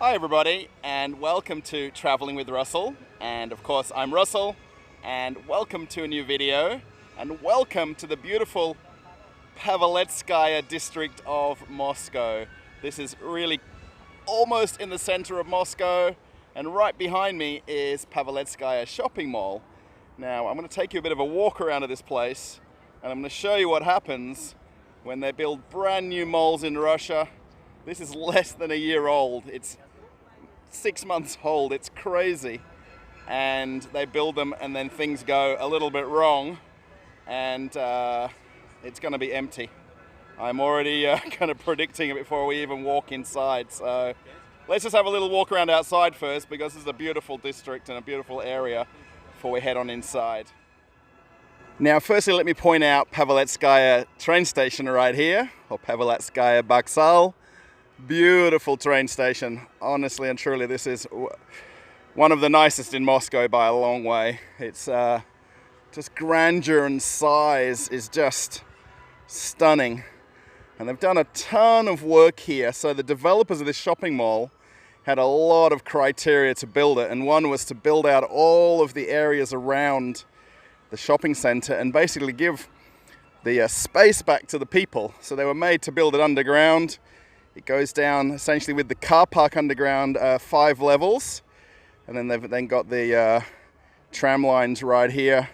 Hi everybody, and welcome to Traveling with Russell. And of course, I'm Russell, and welcome to a new video, and welcome to the beautiful Paveletskaya district of Moscow. This is really almost in the center of Moscow, and right behind me is Paveletskaya Shopping Mall. Now, I'm going to take you a bit of a walk around of this place, and I'm going to show you what happens when they build brand new malls in Russia. This is less than a year old. It's 6 months old. It's crazy. And they build them and then things go a little bit wrong, and it's going to be empty. I'm already kind of predicting it before we even walk inside. So let's just have a little walk around outside first, because this is a beautiful district and a beautiful area before we head on inside. Now, firstly, let me point out Paveletskaya train station right here, or Paveletskaya Vokzal. Beautiful train station. Honestly and truly, this is one of the nicest in Moscow by a long way. It's just grandeur and size is just stunning. And they've done a ton of work here. So the developers of this shopping mall had a lot of criteria to build it. And one was to build out all of the areas around the shopping center and basically give the space back to the people. So they were made to build it underground. It goes down essentially with the car park underground 5 levels, and then they've then got the tram lines right here,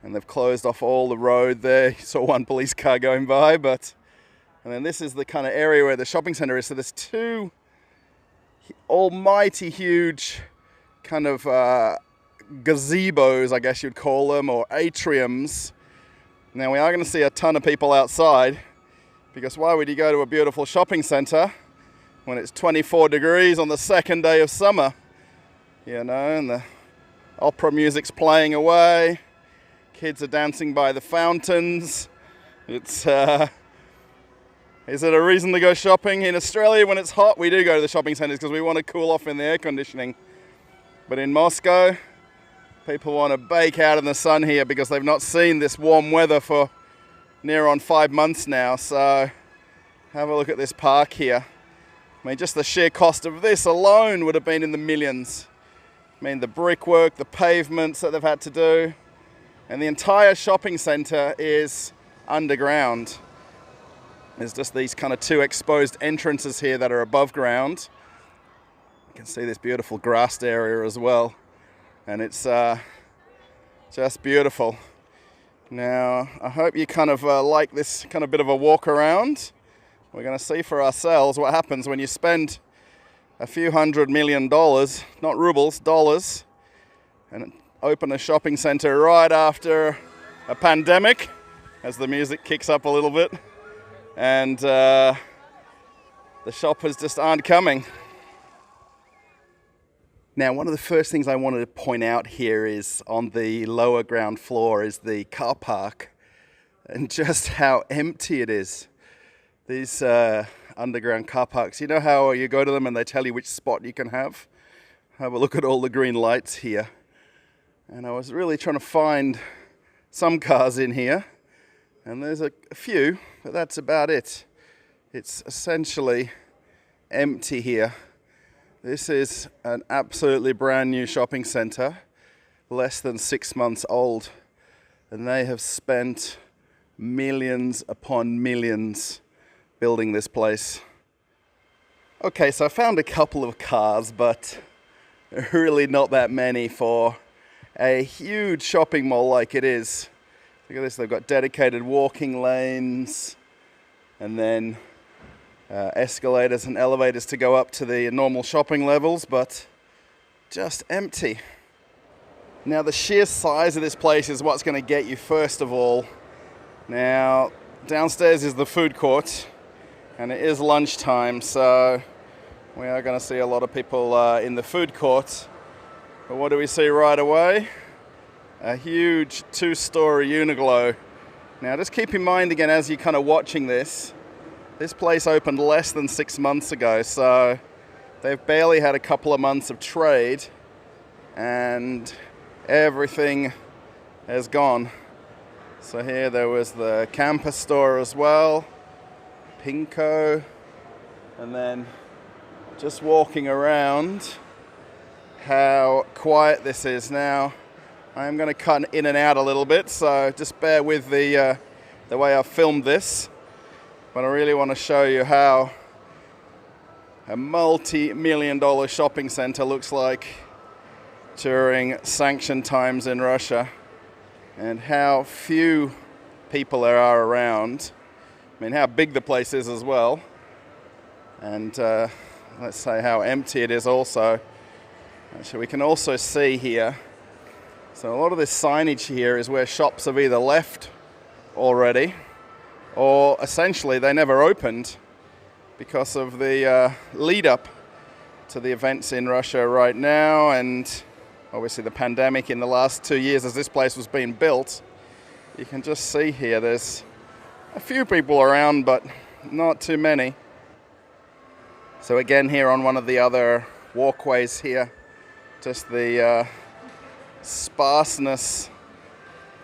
and they've closed off all the road there. You saw one police car going by, and then this is the kind of area where the shopping center is. So there's 2 almighty huge kind of gazebos, I guess you'd call them, or atriums. Now we are going to see a ton of people outside, because why would you go to a beautiful shopping center when it's 24 degrees on the second day of summer? You know, and the opera music's playing away, kids are dancing by the fountains. It's is it a reason to go shopping? In Australia, when it's hot, we do go to the shopping centers because we want to cool off in the air conditioning. But in Moscow, people want to bake out in the sun here because they've not seen this warm weather for near on 5 months now. So have a look at this park here. I mean, just the sheer cost of this alone would have been in the millions. I mean, the brickwork, the pavements that they've had to do, and the entire shopping center is underground. There's just these kind of 2 exposed entrances here that are above ground. You can see this beautiful grassed area as well, and it's just beautiful. Now, I hope you kind of like this kind of bit of a walk around. We're going to see for ourselves what happens when you spend a few $100 million, not rubles, dollars, and open a shopping center right after a pandemic, as the music kicks up a little bit, and the shoppers just aren't coming. Now, one of the first things I wanted to point out here is on the lower ground floor is the car park, and just how empty it is. These underground car parks, you know how you go to them and they tell you which spot you can have? Have a look at all the green lights here. And I was really trying to find some cars in here, and there's a few, but that's about it. It's essentially empty here. This is an absolutely brand new shopping center, less than 6 months old, and they have spent millions upon millions building this place. Okay, so I found a couple of cars, but really not that many for a huge shopping mall like it is. Look at this, they've got dedicated walking lanes, and then escalators and elevators to go up to the normal shopping levels, but just empty. Now, the sheer size of this place is what's going to get you first of all. Now, downstairs is the food court, and it is lunchtime, so we are going to see a lot of people in the food court. But what do we see right away? A huge 2-story Uniqlo. Now, just keep in mind again, as you're kind of watching this place opened less than 6 months ago, so they've barely had a couple of months of trade, and everything has gone. So here there was the campus store as well, Pinko, and then just walking around, how quiet this is now. I'm going to cut in and out a little bit, so just bear with the way I've filmed this. But I really want to show you how a multi-million-dollar shopping center looks like during sanction times in Russia, and how few people there are around. I mean, how big the place is as well, and let's say how empty it is also. Actually, we can also see here, so a lot of this signage here is where shops have either left already, or essentially they never opened because of the lead up to the events in Russia right now, and obviously the pandemic in the last 2 years as this place was being built. You can just see here there's a few people around, but not too many. So again, here on one of the other walkways here, just the sparseness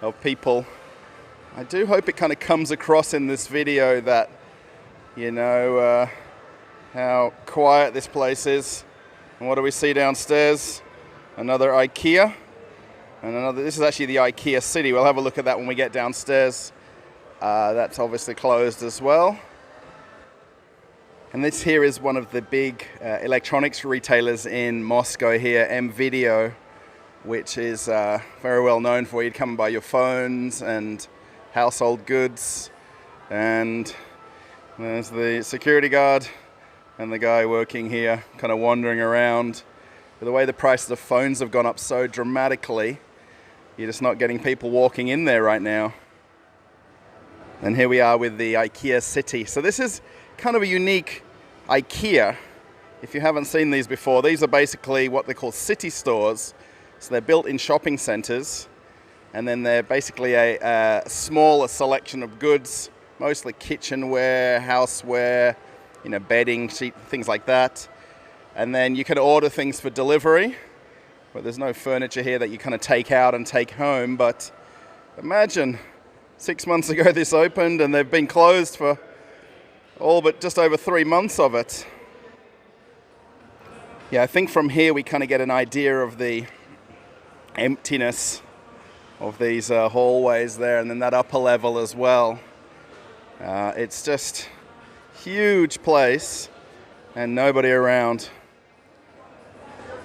of people. I do hope it kind of comes across in this video that, you know, how quiet this place is. And what do we see downstairs? Another Ikea. And another, this is actually the Ikea City. We'll have a look at that when we get downstairs. That's obviously closed as well. And this here is one of the big electronics retailers in Moscow here, M-Video, which is very well known for you to come and buy your phones and household goods. And there's the security guard and the guy working here, kind of wandering around. But the way the prices of phones have gone up so dramatically, you're just not getting people walking in there right now. And here we are with the Ikea City. So this is kind of a unique Ikea. If you haven't seen these before, these are basically what they call city stores. So they're built in shopping centers, and then they're basically a smaller selection of goods, mostly kitchenware, houseware, you know, bedding, sheet, things like that. And then you can order things for delivery, but there's no furniture here that you kind of take out and take home. But imagine 6 months ago this opened, and they've been closed for all but just over 3 months of it. Yeah, I think from here we kind of get an idea of the emptiness of these hallways there, and then that upper level as well. It's just huge place and nobody around.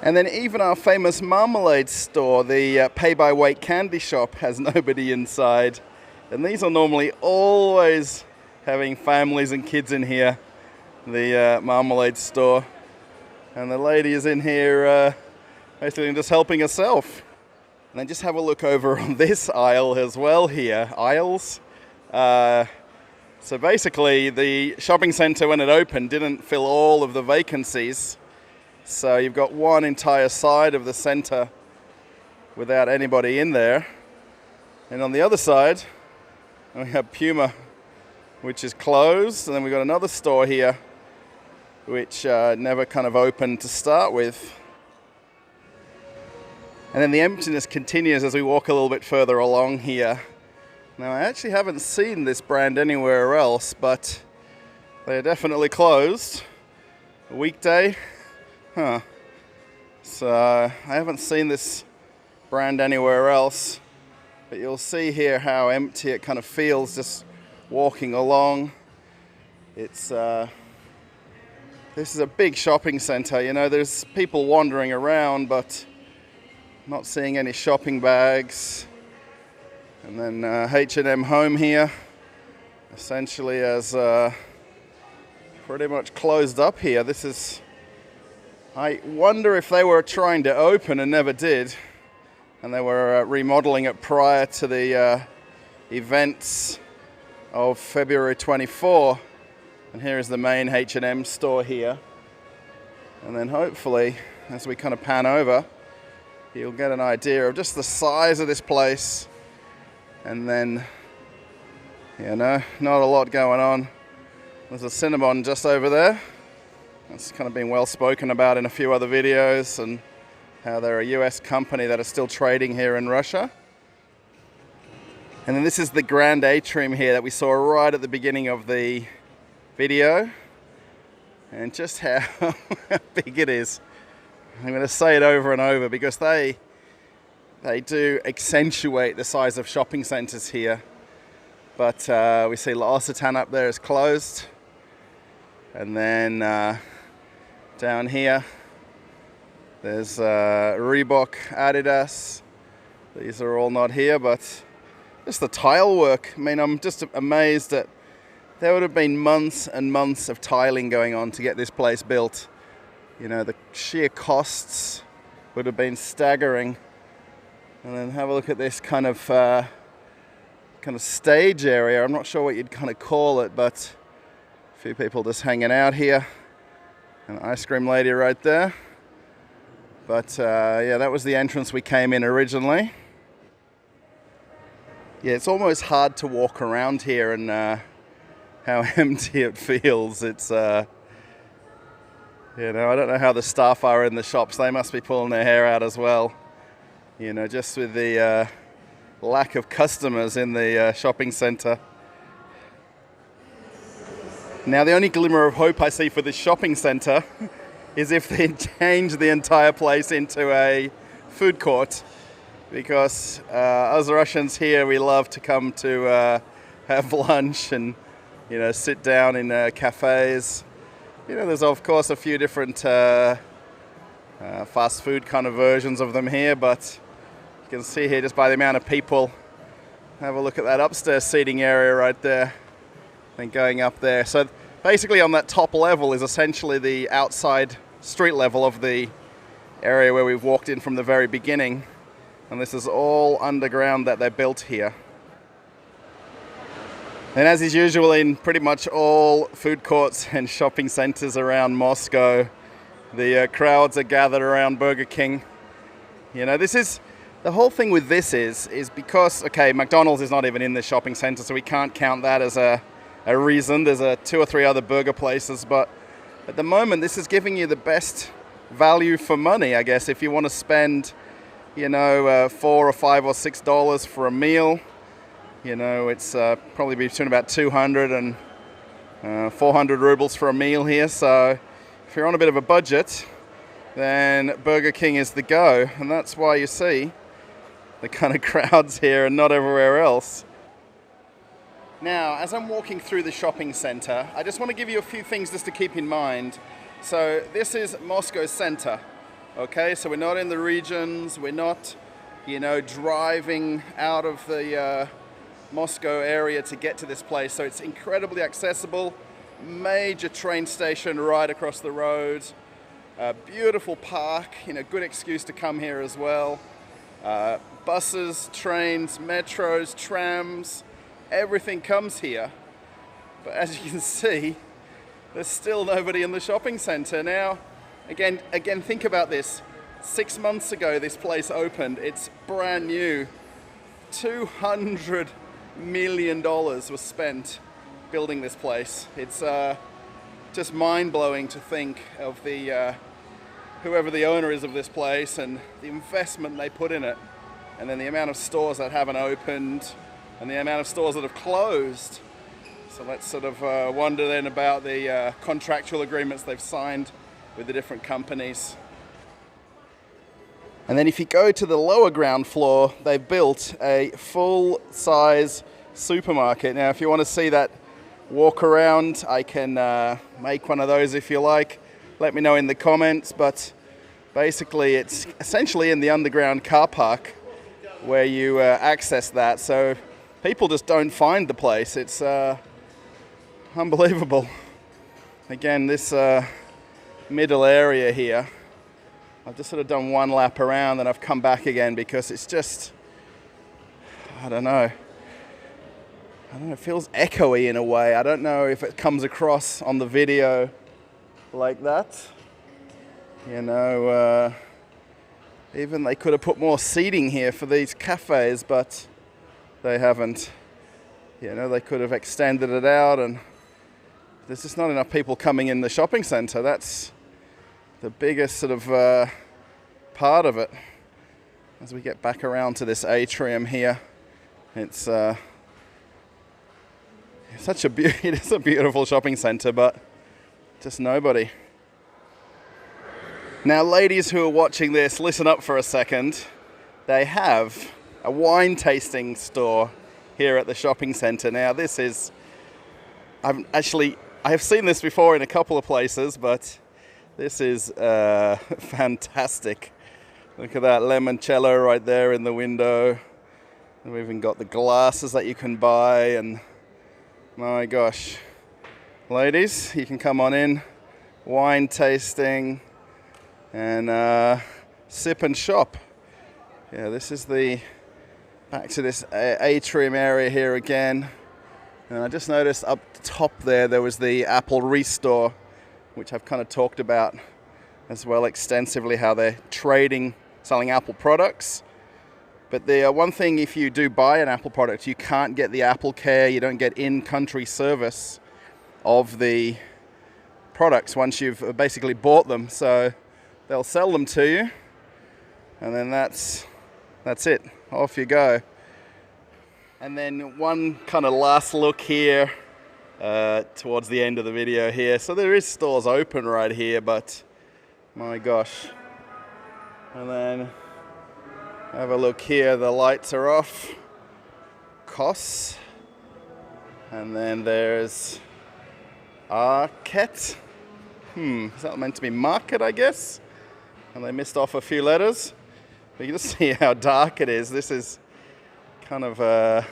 And then even our famous marmalade store, the pay-by-weight candy shop, has nobody inside. And these are normally always having families and kids in here, the marmalade store. And the lady is in here basically just helping herself. And then just have a look over on this aisle as well here, aisles. So basically the shopping center when it opened didn't fill all of the vacancies. So you've got one entire side of the center without anybody in there. And on the other side, we have Puma, which is closed. And then we've got another store here, which never kind of opened to start with. And then the emptiness continues as we walk a little bit further along here. Now, I actually haven't seen this brand anywhere else, but they're definitely closed. A weekday. Huh. So I haven't seen this brand anywhere else, but you'll see here how empty it kind of feels just walking along. It's this is a big shopping center. You know, there's people wandering around, but not seeing any shopping bags. And then H&M Home here, essentially as pretty much closed up here. This is, I wonder if they were trying to open and never did, and they were remodeling it prior to the events of February 24. And here is the main H&M store here. And then hopefully, as we kind of pan over, you'll get an idea of just the size of this place. And then, you know, not a lot going on. There's a Cinnabon just over there. That's kind of been well spoken about in a few other videos, and how they're a US company that are still trading here in Russia. And then this is the grand atrium here that we saw right at the beginning of the video. and just how big it is. I'm going to say it over and over because they do accentuate the size of shopping centres here. But we see L'Occitane up there is closed. And then down here, there's Reebok, Adidas. These are all not here, but just the tile work. I mean, I'm just amazed that there would have been months and months of tiling going on to get this place built. You know, the sheer costs would have been staggering. And then have a look at this kind of stage area. I'm not sure what you'd kind of call it, but a few people just hanging out here. An ice cream lady right there. But yeah, that was the entrance we came in originally. Yeah, it's almost hard to walk around here and how empty it feels. It's, you know, I don't know how the staff are in the shops. They must be pulling their hair out as well. You know, just with the lack of customers in the shopping centre. Now, the only glimmer of hope I see for this shopping centre is if they change the entire place into a food court. Because us Russians here, we love to come to have lunch and, you know, sit down in cafes. You know, there's of course a few different fast food kind of versions of them here, but you can see here just by the amount of people. Have a look at that upstairs seating area right there. And going up there. So basically on that top level is essentially the outside street level of the area where we've walked in from the very beginning. And this is all underground that they built here. And as is usual in pretty much all food courts and shopping centers around Moscow, the crowds are gathered around Burger King. You know, this is, the whole thing with this is because, okay, McDonald's is not even in the shopping center, so we can't count that as a reason. There's 2 or 3 other burger places, but at the moment, this is giving you the best value for money, I guess, if you want to spend, you know, $4 or $5 or $6 for a meal. You know, it's probably between about 200 and 400 rubles for a meal here. So if you're on a bit of a budget, then Burger King is the go. And that's why you see the kind of crowds here and not everywhere else. Now, as I'm walking through the shopping center, I just want to give you a few things just to keep in mind. So this is Moscow center. Okay, so we're not in the regions, we're not, you know, driving out of the Moscow area to get to this place. So it's incredibly accessible, major train station right across the road, beautiful park, you know, good excuse to come here as well. Buses, trains, metros, trams, everything comes here. But as you can see, there's still nobody in the shopping center. Now, Again, think about this. 6 months ago, this place opened. It's brand new. $200 million was spent building this place. It's just mind-blowing to think of the whoever the owner is of this place and the investment they put in it, and then the amount of stores that haven't opened and the amount of stores that have closed. So let's sort of wonder then about the contractual agreements they've signed with the different companies. And then if you go to the lower ground floor, they've built a full-size supermarket. Now, if you want to see that walk around, I can make one of those if you like. Let me know in the comments, but basically it's essentially in the underground car park where you access that. So people just don't find the place. It's unbelievable. Again, this middle area here, I've just sort of done one lap around and I've come back again because it's just, I don't know, it feels echoey in a way. I don't know if it comes across on the video like that. You know, even they could have put more seating here for these cafes, but they haven't. You know, they could have extended it out, and there's just not enough people coming in the shopping center. That's the biggest sort of part of it. As we get back around to this atrium here, it's such a it is a beautiful shopping center, but Just nobody. Now, ladies who are watching this, listen up for a second. They have a wine tasting store here at the shopping center. Now, this is, I have seen this before in a couple of places, but this is fantastic. Look at that limoncello right there in the window. And we've even got the glasses that you can buy, and my gosh. Ladies, you can come on in, wine tasting, and sip and shop. Yeah, this is back to this atrium area here again. And I just noticed up top there was the Apple Restore, which I've kind of talked about as well extensively, how they're selling Apple products. But the one thing, if you do buy an Apple product, you can't get the Apple Care, you don't get in-country service of the products once you've basically bought them. So they'll sell them to you, and then that's it. Off you go. And then one kind of last look here towards the end of the video here. So there is stores open right here, but my gosh. And then have a look here. The lights are off. Costs. And then there's Arket. Is that meant to be market, I guess? And they missed off a few letters. But you can just see how dark it is. This is kind of I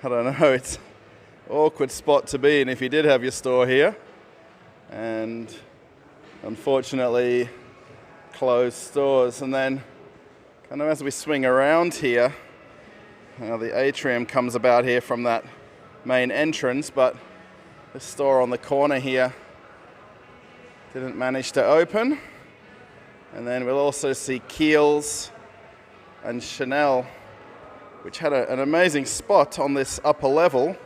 don't know, it's an awkward spot to be in if you did have your store here. And unfortunately, closed stores. And then kind of as we swing around here, the atrium comes about here from that main entrance, but the store on the corner here didn't manage to open. And then we'll also see Kiehl's and Chanel, which had an amazing spot on this upper level.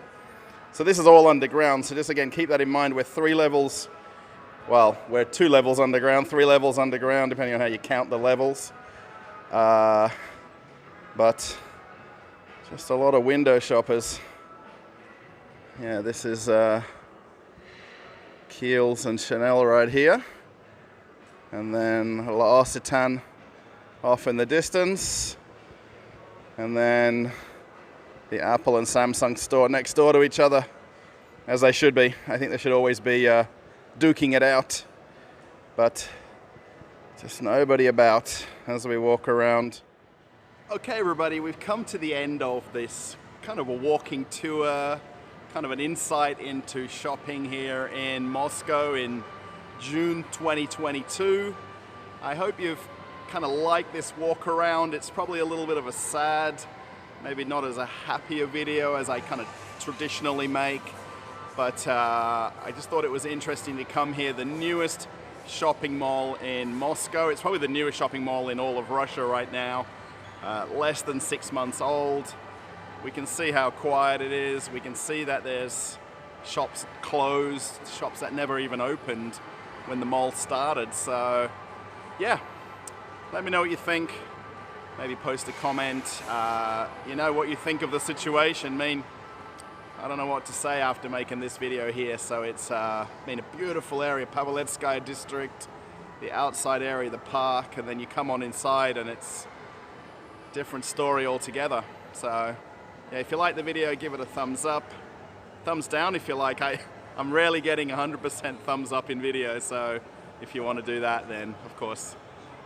So this is all underground, so just again keep that in mind. We're 3 levels, well, we're 2 levels underground, 3 levels underground, depending on how you count the levels. But just a lot of window shoppers. Yeah, this is Kiehl's and Chanel right here. And then L'Occitane off in the distance. And then the Apple and Samsung store next door to each other, as they should be. I think they should always be duking it out. But just nobody about as we walk around. Okay, everybody, we've come to the end of this kind of a walking tour, kind of an insight into shopping here in Moscow in June 2022. I hope you've kind of liked this walk around. It's probably a little bit of a sad, maybe not as a happy a video as I kind of traditionally make, but I just thought it was interesting to come here. The newest shopping mall in Moscow. It's probably the newest shopping mall in all of Russia right now. Less than 6 months old. We can see how quiet it is. We can see that there's shops closed, shops that never even opened when the mall started. So yeah, let me know what you think. Maybe post a comment. You know what you think of the situation. I mean, I don't know what to say after making this video here. So it's been a beautiful area, Paveletskaya district, the outside area, the park, and then you come on inside and it's a different story altogether. So yeah, if you like the video, give it a thumbs up. Thumbs down if you like. I'm rarely getting 100% thumbs up in videos, so if you want to do that, then of course.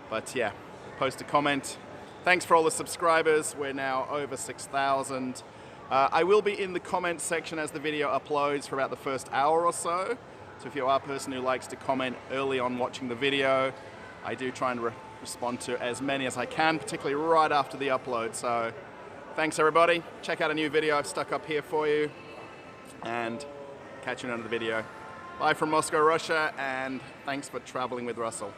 But yeah, post a comment. Thanks for all the subscribers. We're now over 6,000. I will be in the comment section as the video uploads for about the first hour or so. So if you are a person who likes to comment early on watching the video, I do try and respond to as many as I can, particularly right after the upload. So thanks everybody. Check out a new video I've stuck up here for you, and catch you in another video. Bye from Moscow, Russia, and thanks for traveling with Russell.